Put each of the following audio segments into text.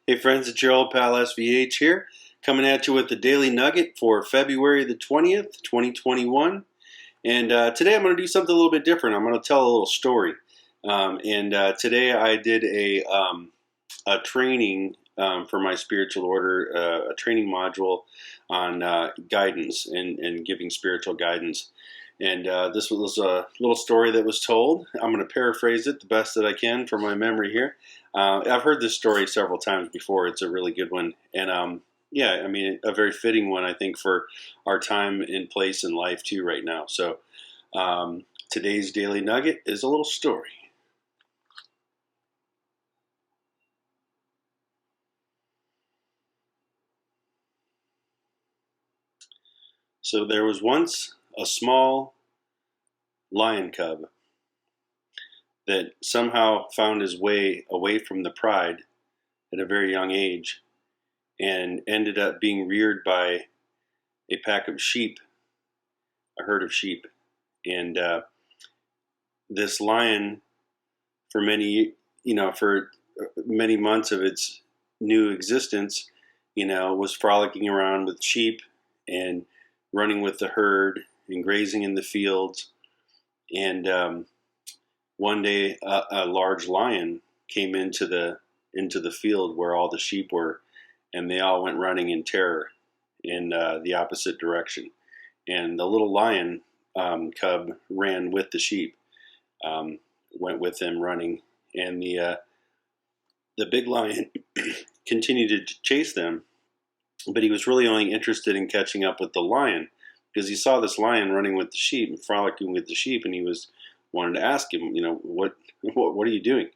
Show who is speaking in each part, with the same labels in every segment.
Speaker 1: Hey friends, it's your old pal SVH here, coming at you with the Daily Nugget for February the 20th, 2021. And today I'm going to do something a little bit different. I'm going to tell a little story. Today I did a training for my spiritual order, a training module on guidance and giving spiritual guidance. And this was a little story that was told. I'm going to paraphrase it the best that I can from my memory here. I've heard this story several times before. It's a really good one. And yeah, I mean, a very fitting one, I think, for our time and place in life, too, right now. So today's Daily Nugget is a little story. So there was once a small lion cub that somehow found his way away from the pride at a very young age and ended up being reared by a pack of sheep, a herd of sheep. And this lion, for for many months of its new existence, was frolicking around with sheep and running with the herd and grazing in the fields. And one day, a large lion came into the field where all the sheep were, and they all went running in terror in the opposite direction. And the little lion cub ran with the sheep, went with them running, and the big lion continued to chase them, but he was really only interested in catching up with the lion because he saw this lion running with the sheep and frolicking with the sheep, and he wanted to ask him, what are you doing?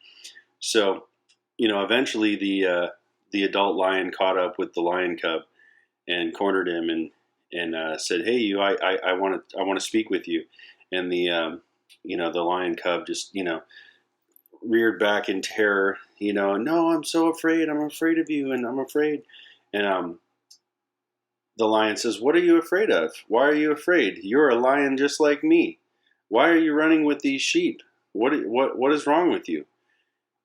Speaker 1: So, eventually the adult lion caught up with the lion cub and cornered him and said, "Hey, you, I want to speak with you." And the lion cub just reared back in terror. No, I'm so afraid. I'm afraid of you, and I'm afraid. And the lion says, "What are you afraid of? Why are you afraid? You're a lion just like me. Why are you running with these sheep? What is wrong with you?"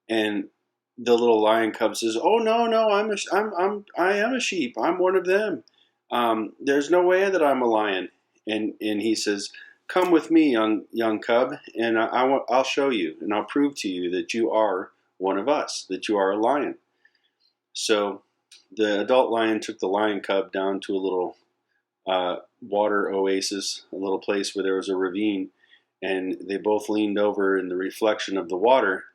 Speaker 1: And the little lion cub says, "Oh no, I am a sheep. I'm one of them. There's no way that I'm a lion." And he says, "Come with me, young cub, and I'll show you, and I'll prove to you that you are one of us, that you are a lion." So the adult lion took the lion cub down to a little water oasis, a little place where there was a ravine, and they both leaned over in the reflection of the water.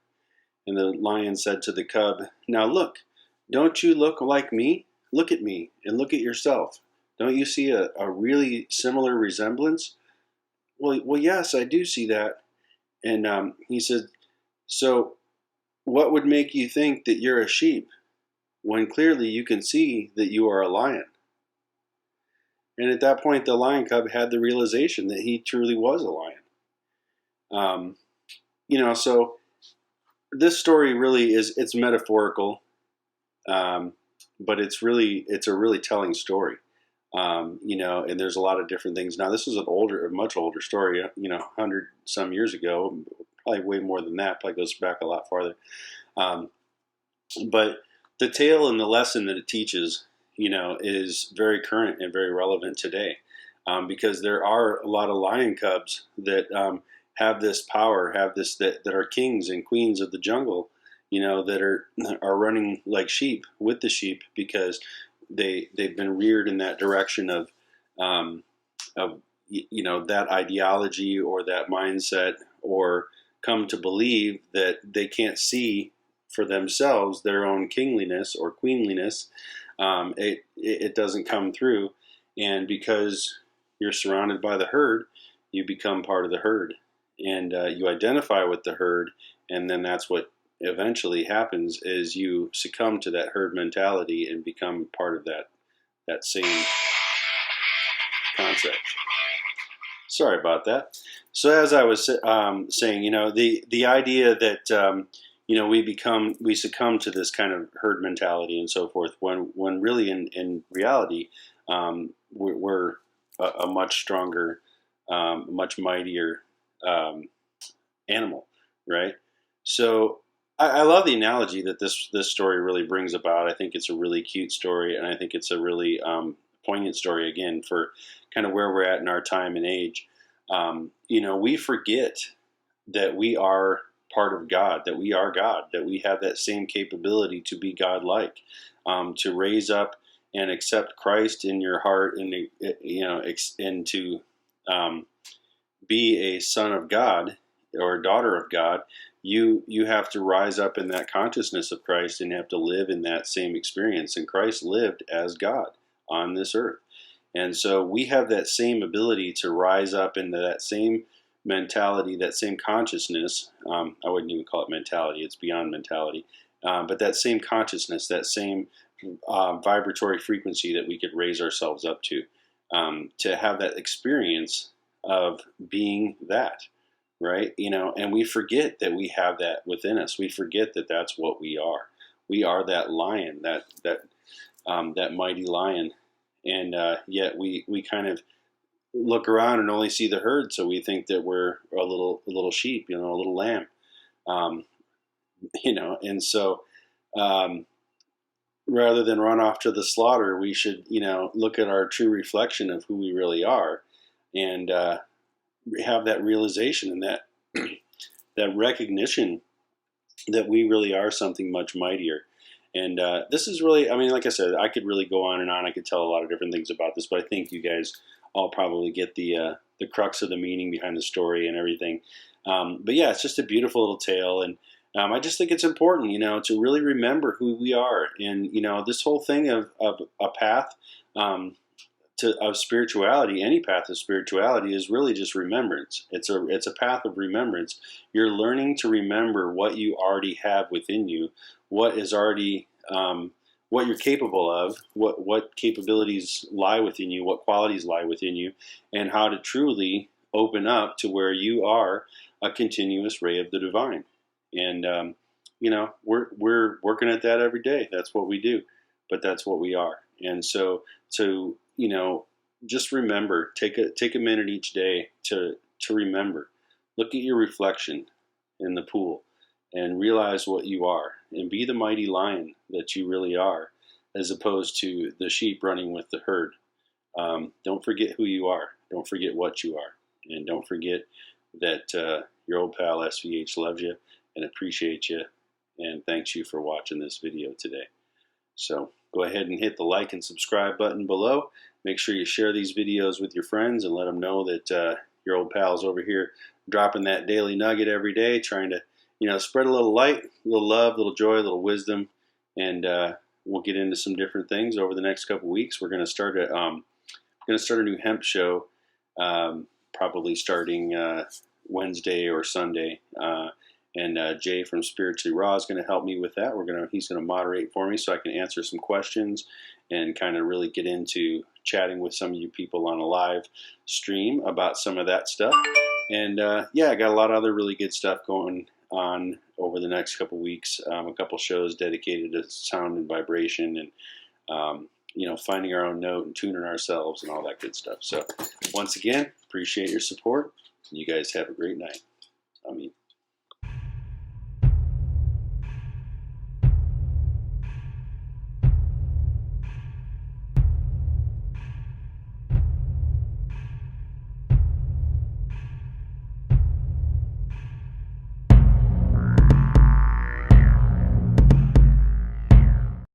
Speaker 1: And the lion said to the cub, "Now look, don't you look like me? Look at me and look at yourself. Don't you see a really similar resemblance?" Well, yes, I do see that." And he said, "So what would make you think that you're a sheep when clearly you can see that you are a lion?" And at that point, the lion cub had the realization that he truly was a lion. So this story really it's metaphorical, but it's a really telling story. And there's a lot of different things. Now, this is a much older story, 100 some years ago, probably way more than that, probably goes back a lot farther. But the tale and the lesson that it teaches, is very current and very relevant today, because there are a lot of lion cubs that have this power, that are kings and queens of the jungle, that are running like sheep with the sheep because they've been reared in that direction of that ideology or that mindset, or come to believe that they can't see for themselves their own kingliness or queenliness. It doesn't come through, and because you're surrounded by the herd, you become part of the herd, and you identify with the herd, and then that's what eventually happens is you succumb to that herd mentality and become part of that same concept. Sorry about that. So as I was saying, the idea that we succumb to this kind of herd mentality and so forth, when really in reality we're a much stronger, much mightier animal, right? So I love the analogy that this story really brings about. I think it's a really cute story, and I think it's a really poignant story again for kind of where we're at in our time and age. We forget that we are part of God, that we are God, that we have that same capability to be God-like, to raise up and accept Christ in your heart, and and to be a son of God or a daughter of God. You have to rise up in that consciousness of Christ and have to live in that same experience. And Christ lived as God on this earth. And so we have that same ability to rise up into that same mentality, that same consciousness. I wouldn't even call it mentality, it's beyond mentality. But that same consciousness, that same vibratory frequency that we could raise ourselves up to have that experience of being that, right? And we forget that we have that within us. We forget that that's what we are. We are that lion, that mighty lion. And yet we kind of look around and only see the herd, so we think that we're a little sheep, a little lamb, um, And so rather than run off to the slaughter, we should look at our true reflection of who we really are, and have that realization and that that recognition that we really are something much mightier. And this is really, I mean, like I said, I could really go on and on. I could tell a lot of different things about this, but I think you guys all probably get the crux of the meaning behind the story and everything. But yeah, it's just a beautiful little tale, and I just think it's important, to really remember who we are. And this whole thing of a path of spirituality, any path of spirituality, is really just remembrance. It's a path of remembrance. You're learning to remember what you already have within you, what is already what you're capable of, what capabilities lie within you, what qualities lie within you, and how to truly open up to where you are a continuous ray of the divine. And we're working at that every day. That's what we do, but that's what we are. And so just remember, take a minute each day to remember. Look at your reflection in the pool and realize what you are, and be the mighty lion that you really are, as opposed to the sheep running with the herd. Don't forget who you are. Don't forget what you are. And don't forget that your old pal SVH loves you and appreciates you and thanks you for watching this video today. So go ahead and hit the like and subscribe button below. Make sure you share these videos with your friends and let them know that your old pal's over here dropping that daily nugget every day, trying to spread a little light, a little love, a little joy, a little wisdom. And we'll get into some different things over the next couple weeks. We're going to start a new hemp show, probably starting Wednesday or Sunday. And Jay from Spiritually Raw is going to help me with that. He's going to moderate for me so I can answer some questions and kind of really get into chatting with some of you people on a live stream about some of that stuff. And I got a lot of other really good stuff going on over the next couple weeks. A couple shows dedicated to sound and vibration, and finding our own note and tuning ourselves and all that good stuff. So once again, appreciate your support. You guys have a great night. I mean.